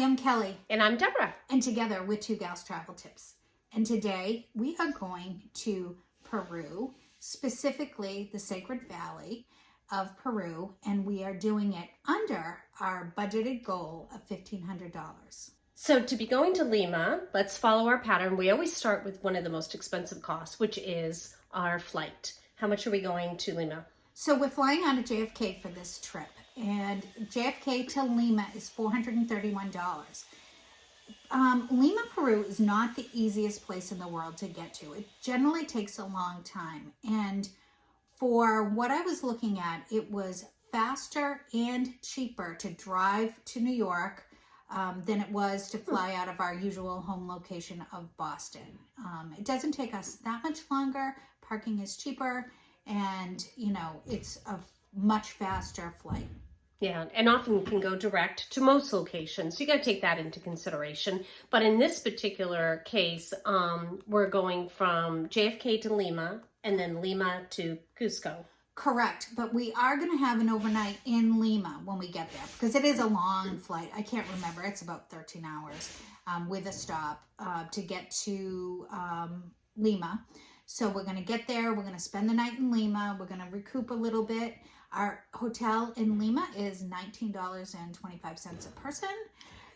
I'm Kelly. And I'm Deborah. And together we're Two Gals Travel Tips. And today we are going to Peru, specifically the Sacred Valley of Peru, and we are doing it under our budgeted goal of $1,500. So to be going to Lima, let's follow our pattern. We always start with one of the most expensive costs, which is our flight. How much are we going to Lima? So we're flying out of JFK for this trip, and JFK to Lima is $431. Lima, Peru is not the easiest place in the world to get to. It generally takes a long time, and for what I was looking at, it was faster and cheaper to drive to New York than it was to fly out of our usual home location of Boston. It doesn't take us that much longer. Parking is cheaper, and it's a much faster flight. Yeah, and often can go direct to most locations. So you got to take that into consideration. But in this particular case, we're going from JFK to Lima and then Lima to Cusco. Correct, but we are going to have an overnight in Lima when we get there because it is a long flight. I can't remember. It's about 13 hours with a stop to get to Lima. So we're going to get there. We're going to spend the night in Lima. We're going to recoup a little bit. Our hotel in Lima is $19.25 a person.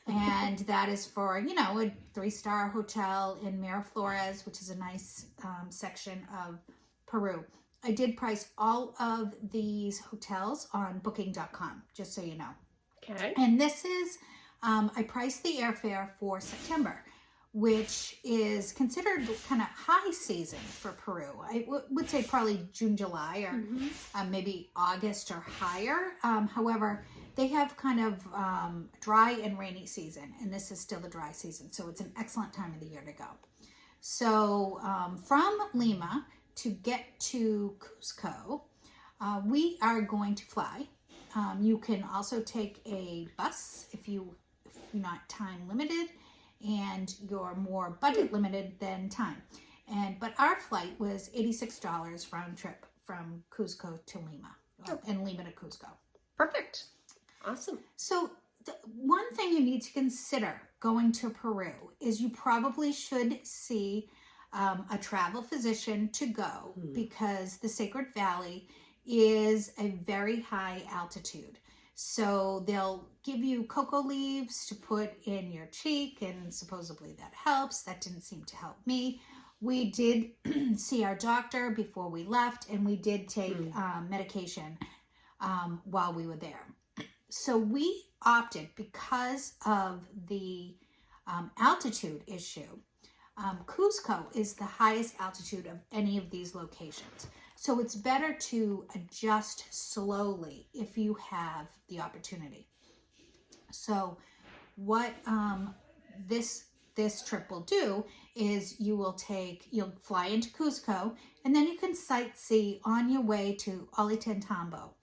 And that is for, a 3-star hotel in Miraflores, which is a nice section of Peru. I did price all of these hotels on booking.com, just so you know. Okay. And this is, I priced the airfare for September, which is considered kind of high season for Peru. I would say probably June, July, or maybe August or higher. However, they have kind of dry and rainy season, and this is still the dry season. So it's an excellent time of the year to go. So from Lima to get to Cusco, we are going to fly. You can also take a bus if you're not time limited and you're more budget limited than time. But our flight was $86 round trip from Cusco to Lima, and Lima to Cusco. Perfect. Awesome. So the one thing you need to consider going to Peru is you probably should see a travel physician to go because the Sacred Valley is a very high altitude. So they'll give you cocoa leaves to put in your cheek, and supposedly that helps. That didn't seem to help me. We did see our doctor before we left, and we did take medication while we were there. So we opted, because of the altitude issue, Cusco is the highest altitude of any of these locations. So it's better to adjust slowly if you have the opportunity. So what this trip will do is you'll fly into Cusco, and then you can sightsee on your way to Ollantaytambo.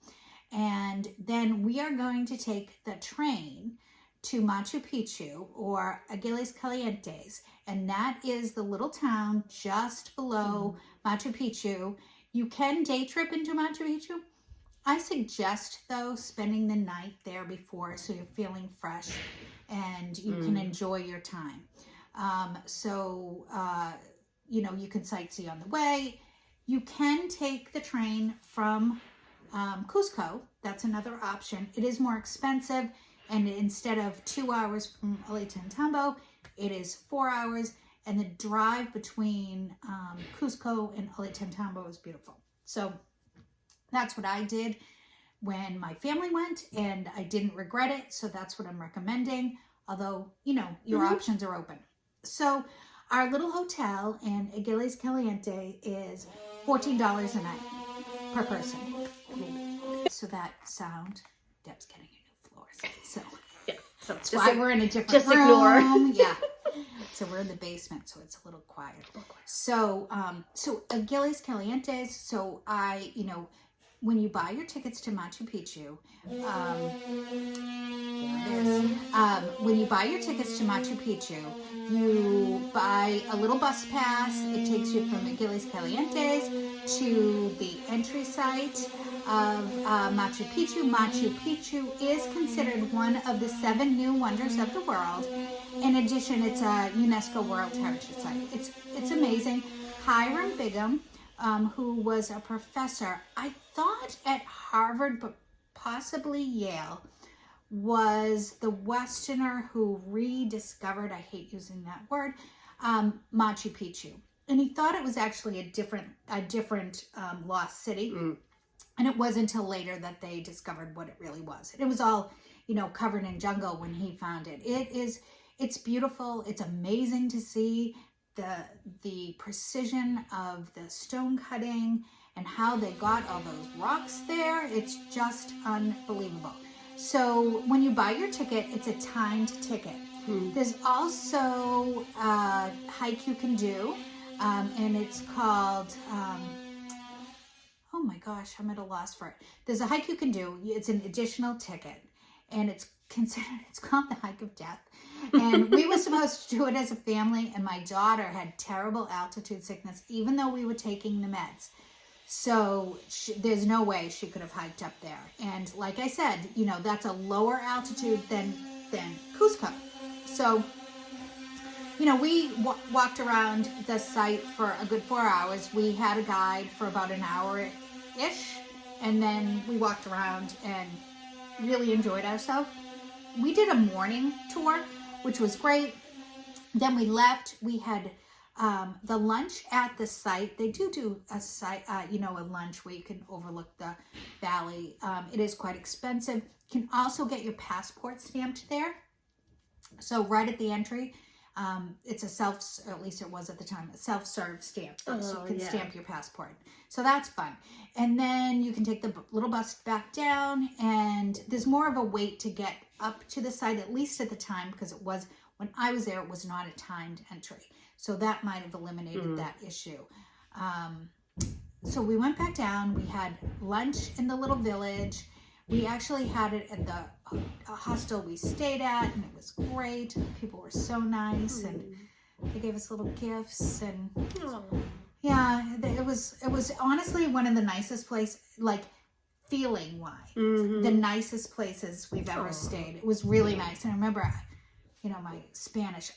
And then we are going to take the train to Machu Picchu, or Aguiles Calientes, and that is the little town just below Machu Picchu. You can day trip into Machu Picchu. I suggest, though, spending the night there before so you're feeling fresh and you can enjoy your time. You can sightsee on the way. You can take the train from Cusco. That's another option. It is more expensive, and instead of 2 hours from Ollantaytambo, it is 4 hours. And the drive between Cusco and Ollantaytambo is beautiful. So that's what I did when my family went, and I didn't regret it. So that's what I'm recommending. Although, your options are open. So our little hotel in Aguiles Caliente is $14 a night per person. So that sound, Deb's getting a new floor. So yeah, so that's why we're in a different room. Ignore. Yeah. So we're in the basement, so it's a little quiet. So Aguiles Calientes. So when you buy your tickets to Machu Picchu, when you buy your tickets to Machu Picchu, you buy a little bus pass. It takes you from Aguiles Calientes to the entry site. of Machu Picchu. Machu Picchu is considered one of the 7 new wonders of the world. In addition, it's a UNESCO World Heritage Site. It's amazing. Hiram Bingham, who was a professor, I thought at Harvard, but possibly Yale, was the Westerner who rediscovered, I hate using that word, Machu Picchu. And he thought it was actually a different lost city. And it wasn't until later that they discovered what it really was. And it was all, covered in jungle when he found it. It's beautiful. It's amazing to see the precision of the stone cutting and how they got all those rocks there. It's just unbelievable. So when you buy your ticket, it's a timed ticket. There's also a hike you can do, and it's called, oh my gosh, I'm at a loss for it. There's a hike you can do. It's an additional ticket, and it's called the Hike of Death. And we were supposed to do it as a family, and my daughter had terrible altitude sickness, even though we were taking the meds. So there's no way she could have hiked up there. And like I said, that's a lower altitude than Cusco. So, we walked around the site for a good 4 hours. We had a guide for about an hour-ish, and then we walked around and really enjoyed ourselves. We did a morning tour, which was great. Then we left. We had the lunch at the site. They do a site, a lunch where you can overlook the valley. It is quite expensive. You can also get your passport stamped there. So right at the entry, it's at least it was at the time, a self-serve stamp. So you can stamp your passport. So that's fun. And then you can take the little bus back down, and there's more of a wait to get up to the site, at least at the time, because when I was there, it was not a timed entry. So that might have eliminated that issue. So we went back down. We had lunch in the little village. We actually had it at the hostel we stayed at, and it was great. People were so nice, and they gave us little gifts. And yeah, it was honestly one of the nicest places, like feeling-wise, the nicest places we've ever stayed. It was really nice. And I remember, my Spanish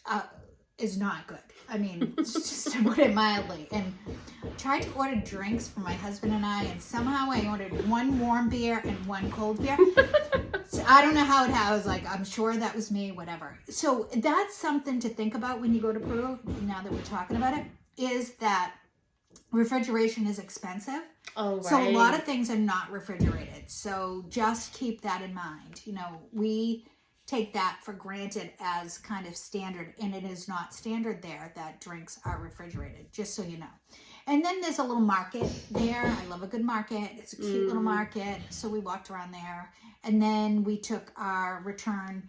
is not good. I mean, it's just to put it mildly. And tried to order drinks for my husband and I, and somehow I ordered 1 warm beer and 1 cold beer. So I don't know how I was like, I'm sure that was me, whatever. So that's something to think about when you go to Peru, now that we're talking about it, is that refrigeration is expensive. Oh, right. So a lot of things are not refrigerated. So just keep that in mind. We take that for granted as kind of standard, and it is not standard there that drinks are refrigerated, just so you know. And then there's a little market there. I love a good market. It's a cute little market. So we walked around there, and then we took our return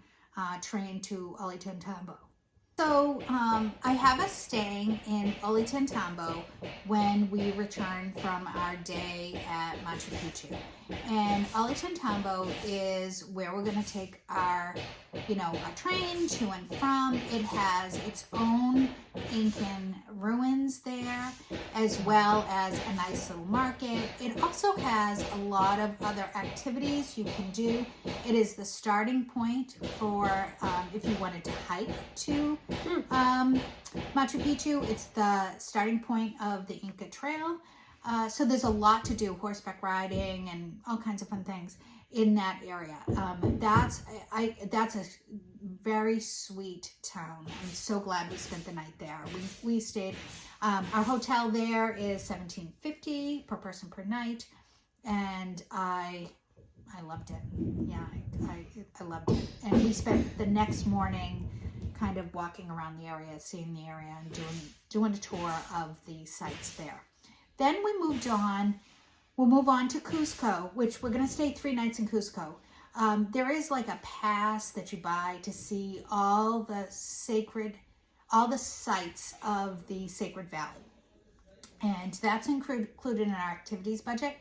train to Ollantaytambo. So I have us staying in Ollantaytambo when we return from our day at Machu Picchu. And Ollantaytambo is where we're going to take our, our train to and from. It has its own Incan ruins there, as well as a nice little market. It also has a lot of other activities you can do. It is the starting point for if you wanted to hike to Machu Picchu. It's the starting point of the Inca Trail. So there's a lot to do, horseback riding and all kinds of fun things in that area. That's a very sweet town. I'm so glad we spent the night there. We stayed. Our hotel there is $17.50 per person per night, and I loved it. Yeah, I loved it. And we spent the next morning kind of walking around the area, seeing the area, and doing a tour of the sites there. Then we moved on. We'll move on to Cusco, which we're going to stay 3 nights in Cusco. There is like a pass that you buy to see all the sites of the Sacred Valley. And that's included in our activities budget.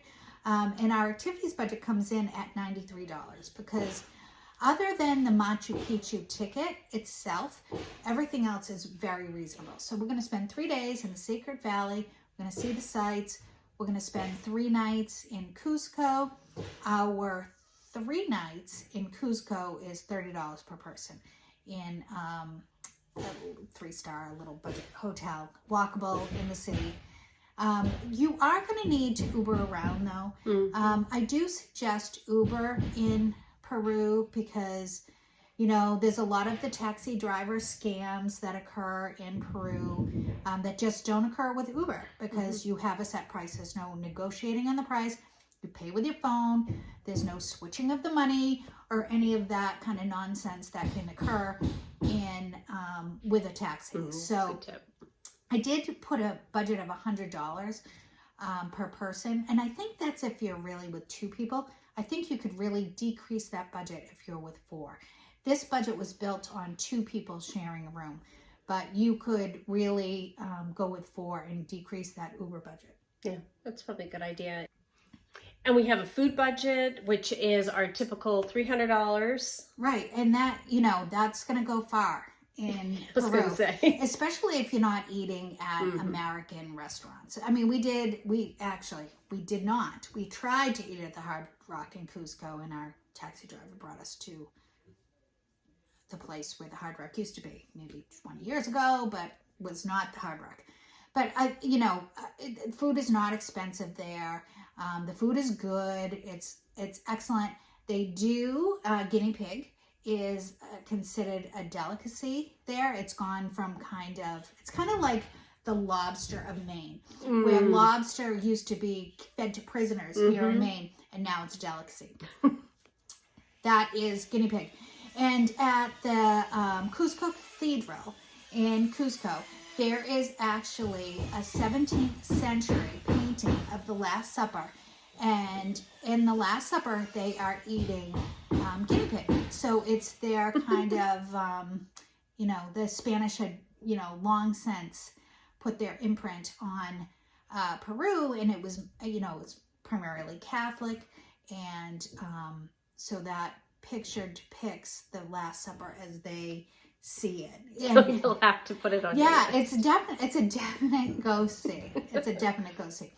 And our activities budget comes in at $93 because other than the Machu Picchu ticket itself, everything else is very reasonable. So we're going to spend 3 days in the Sacred Valley. We're going to see the sites. We're going to spend 3 nights in Cusco. Our 3 nights in Cusco is $30 per person in a 3-star little budget hotel, walkable in the city. You are going to need to Uber around though. I do suggest Uber in Peru because, you know, there's a lot of the taxi driver scams that occur in Peru that just don't occur with Uber because you have a set price. There's no negotiating on the price. You pay with your phone. There's no switching of the money or any of that kind of nonsense that can occur in with a taxi. So I did put a budget of $100 per person, and I think that's if you're really with 2 people. I think you could really decrease that budget if you're with 4. This budget was built on 2 people sharing a room, but you could really go with 4 and decrease that Uber budget. Yeah, that's probably a good idea. And we have a food budget, which is our typical $300. Right, and that, you know, that's going to go far in Peru, especially if you're not eating at American restaurants. I mean, we did not. We tried to eat at the Hard Rock in Cusco, and our taxi driver brought us to the place where the Hard Rock used to be, maybe 20 years ago, but was not the Hard Rock. But you know, food is not expensive there. The food is good. It's excellent. They do guinea pig is considered a delicacy there. It's gone from it's kind of like the lobster of Maine, where lobster used to be fed to prisoners here in Maine, and now it's a delicacy. That is guinea pig. And at the Cusco Cathedral in Cusco, there is actually a 17th century painting of the Last Supper. And in the Last Supper, they are eating guinea pig. So it's their kind of, you know, the Spanish had, you know, long since put their imprint on Peru, and it was, you know, it's primarily Catholic. And so that picture depicts the Last Supper as they see it. So you'll have to put it on. Yeah, it's a definite go see. It's a definite go see.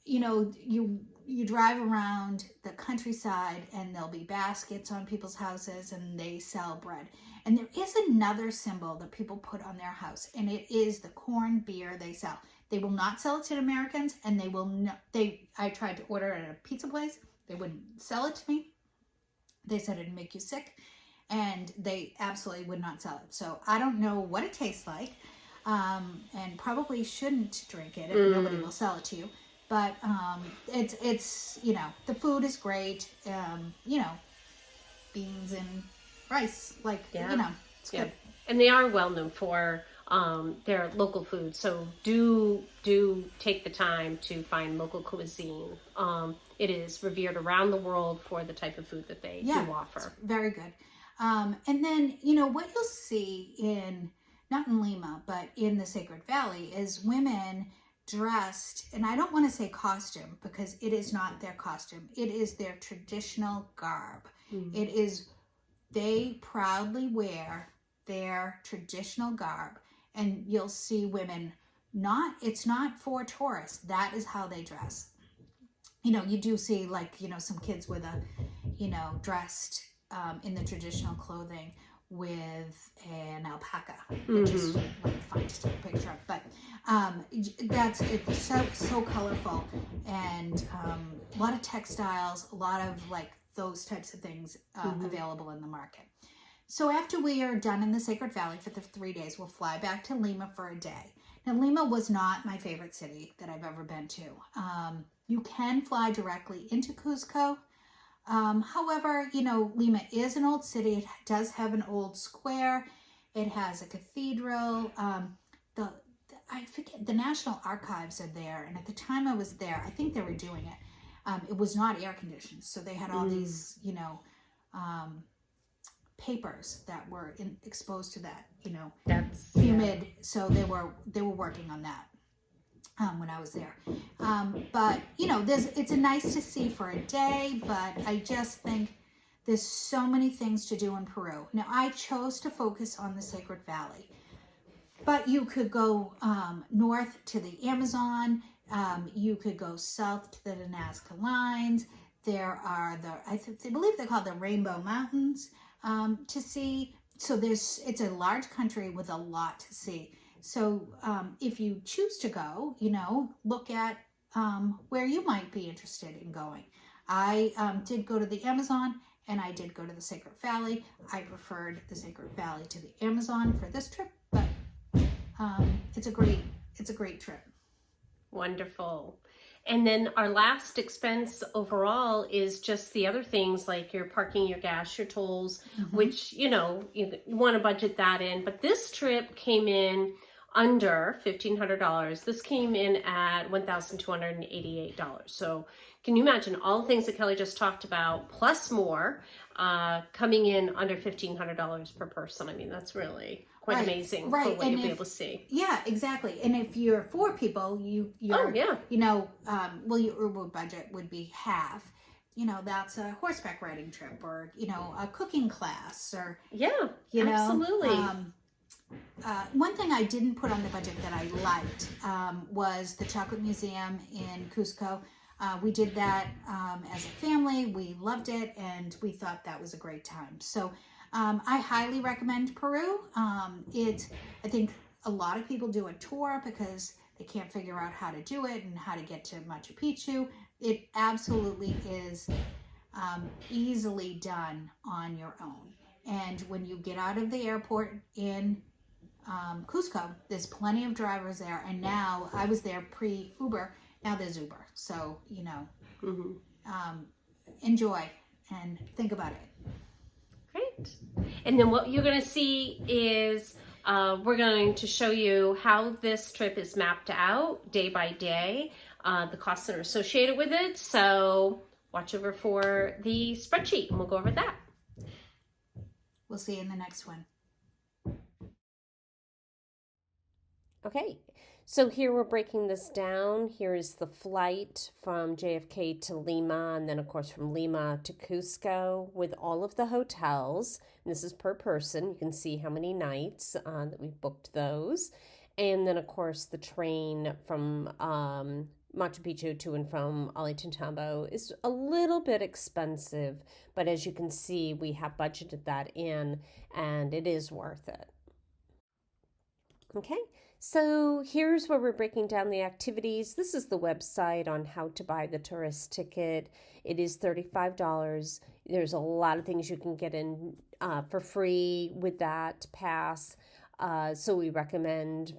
You know, you drive around the countryside, and there'll be baskets on people's houses, and they sell bread. And there is another symbol that people put on their house, and it is the corn beer they sell. They will not sell it to Americans, and they will not. I tried to order it at a pizza place. They wouldn't sell it to me. They said it'd make you sick, and they absolutely would not sell it. So I don't know what it tastes like, and probably shouldn't drink it if nobody will sell it to you. But it's you know, the food is great. You know, beans and rice, like you know, it's good. And they are well known for their local food. So do take the time to find local cuisine. It is revered around the world for the type of food that they do offer. It's very good. And then, you know, what you'll see not in Lima, but in the Sacred Valley is women dressed, and I don't want to say costume because it is not their costume. It is their traditional garb. It is, they proudly wear their traditional garb, and you'll see women it's not for tourists. That is how they dress. You know, you do see, like, you know, some kids with dressed in the traditional clothing with an alpaca, which is really fun to take a picture of. But it's so colorful, and a lot of textiles, a lot of like those types of things available in the market. So after we are done in the Sacred Valley for the 3 days, we'll fly back to Lima for a day. Now, Lima was not my favorite city that I've ever been to. You can fly directly into Cusco. However, you know, Lima is an old city. It does have an old square. It has a cathedral. I forget, the National Archives are there. And at the time I was there, I think they were doing it. It was not air conditioned. So they had all these, you know, papers that were exposed to that, you know, that's humid. Yeah. So they were working on that when I was there. But you know, it's a nice to see for a day, but I just think there's so many things to do in Peru. Now, I chose to focus on the Sacred Valley, but you could go north to the Amazon. You could go south to the Nazca Lines. There are I believe they're called the Rainbow Mountains to see. So it's a large country with a lot to see. So if you choose to go, look at where you might be interested in going. I did go to the Amazon and I did go to the Sacred Valley. I preferred the Sacred Valley to the Amazon for this trip, but it's a great trip. Wonderful. And then our last expense overall is just the other things like your parking, your gas, your tolls, which, you want to budget that in. But this trip came in under $1,500. This came in at $1,288. So can you imagine all the things that Kelly just talked about, plus more, coming in under $1,500 per person? I mean, that's really quite amazing for what you'll be able to see. Yeah, exactly. And if you're 4 people, your Uber budget would be half. That's a horseback riding trip, or a cooking class, or absolutely. One thing I didn't put on the budget that I liked was the Chocolate Museum in Cusco. We did that as a family. We loved it, and we thought that was a great time. So I highly recommend Peru. I think a lot of people do a tour because they can't figure out how to do it and how to get to Machu Picchu. It absolutely is easily done on your own. And when you get out of the airport in Cusco, there's plenty of drivers there. And now, I was there pre-Uber. Now there's Uber. So, enjoy and think about it. Great. And then what you're going to see is we're going to show you how this trip is mapped out day by day, the costs that are associated with it. So watch over for the spreadsheet and we'll go over that. We'll see you in the next one. Okay, so here we're breaking this down. Here is the flight from JFK to Lima, and then of course from Lima to Cusco with all of the hotels. And this is per person. You can see how many nights that we've booked those. And then of course the train from Machu Picchu to and from Ollantaytambo is a little bit expensive, but as you can see, we have budgeted that in and it is worth it. Okay, so here's where we're breaking down the activities. This is the website on how to buy the tourist ticket. It is $35. There's a lot of things you can get in for free with that pass. So we recommend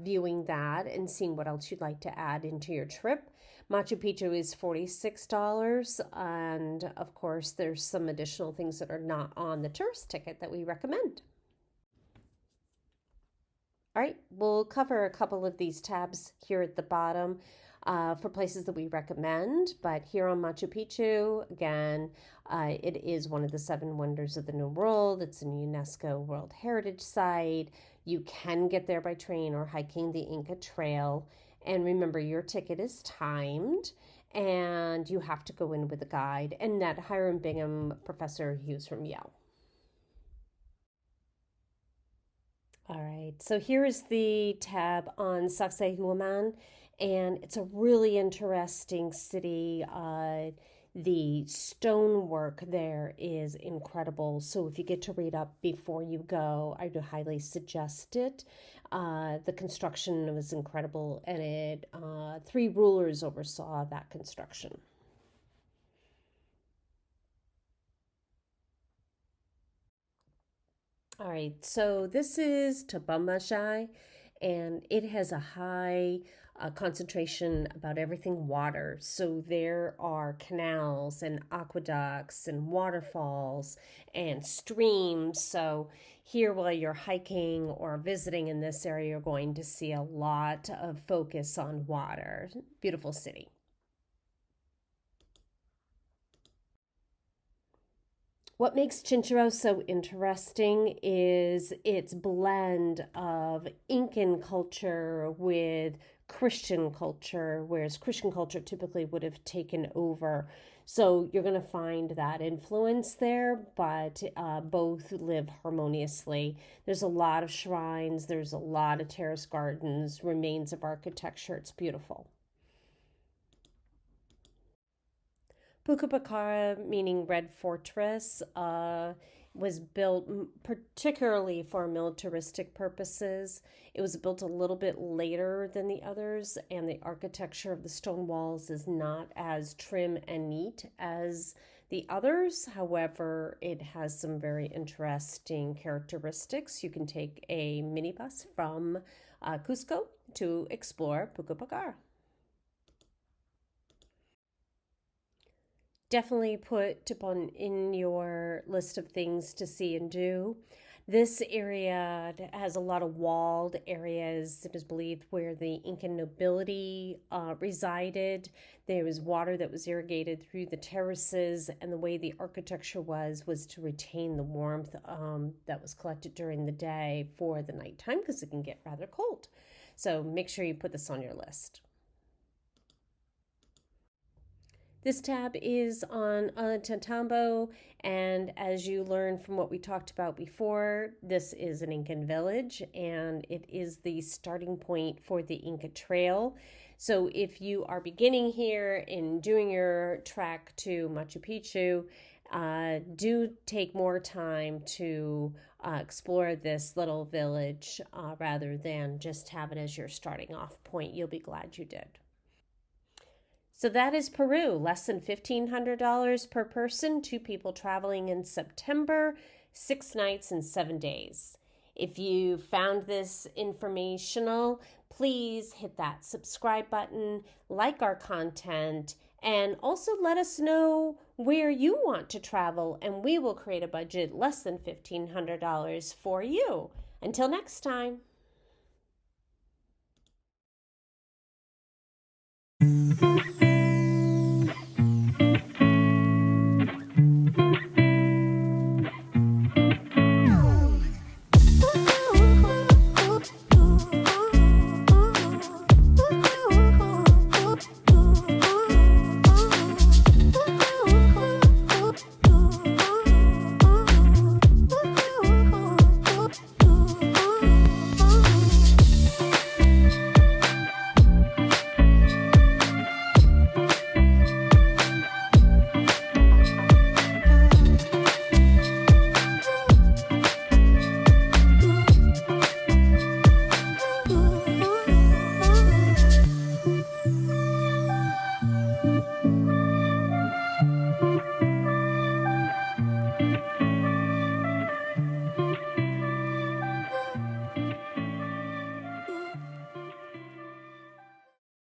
viewing that and seeing what else you'd like to add into your trip. Machu Picchu is $46, and of course there's some additional things that are not on the tourist ticket that we recommend. All right, we'll cover a couple of these tabs here at the bottom for places that we recommend, but here on Machu Picchu, again, it is one of the 7 wonders of the New World. It's a UNESCO World Heritage Site. You can get there by train or hiking the Inca Trail. And remember, your ticket is timed and you have to go in with a guide. And that Hiram Bingham professor, he was from Yale. All right, so here is the tab on Sacsayhuaman, and it's a really interesting city. The stonework there is incredible. So if you get to read up before you go, I do highly suggest it. The construction was incredible, and it 3 rulers oversaw that construction. All right, so this is Tabamashai, and it has a high concentration about everything water. So there are canals and aqueducts and waterfalls and streams. So here, while you're hiking or visiting in this area, you're going to see a lot of focus on water. Beautiful city. What makes Chinchorro so interesting is its blend of Incan culture with Christian culture, whereas Christian culture typically would have taken over. So you're going to find that influence there, but both live harmoniously. There's a lot of shrines, there's a lot of terrace gardens, remains of architecture. It's beautiful. Pucapacara, meaning Red Fortress, was built particularly for militaristic purposes. It was built a little bit later than the others, and the architecture of the stone walls is not as trim and neat as the others. However, it has some very interesting characteristics. You can take a minibus from Cusco to explore Pucapacara. Definitely put Tipon in your list of things to see and do. This area has a lot of walled areas. It is believed where the Incan nobility resided. There was water that was irrigated through the terraces, and the way the architecture was to retain the warmth that was collected during the day for the nighttime, because it can get rather cold. So make sure you put this on your list. This tab is on Ollantaytambo, and as you learn from what we talked about before, this is an Incan village, and it is the starting point for the Inca Trail. So if you are beginning here in doing your trek to Machu Picchu, do take more time to explore this little village rather than just have it as your starting off point. You'll be glad you did. So that is Peru, less than $1,500 per person, 2 people traveling in September, 6 nights and 7 days. If you found this informational, please hit that subscribe button, like our content, and also let us know where you want to travel, and we will create a budget less than $1,500 for you. Until next time.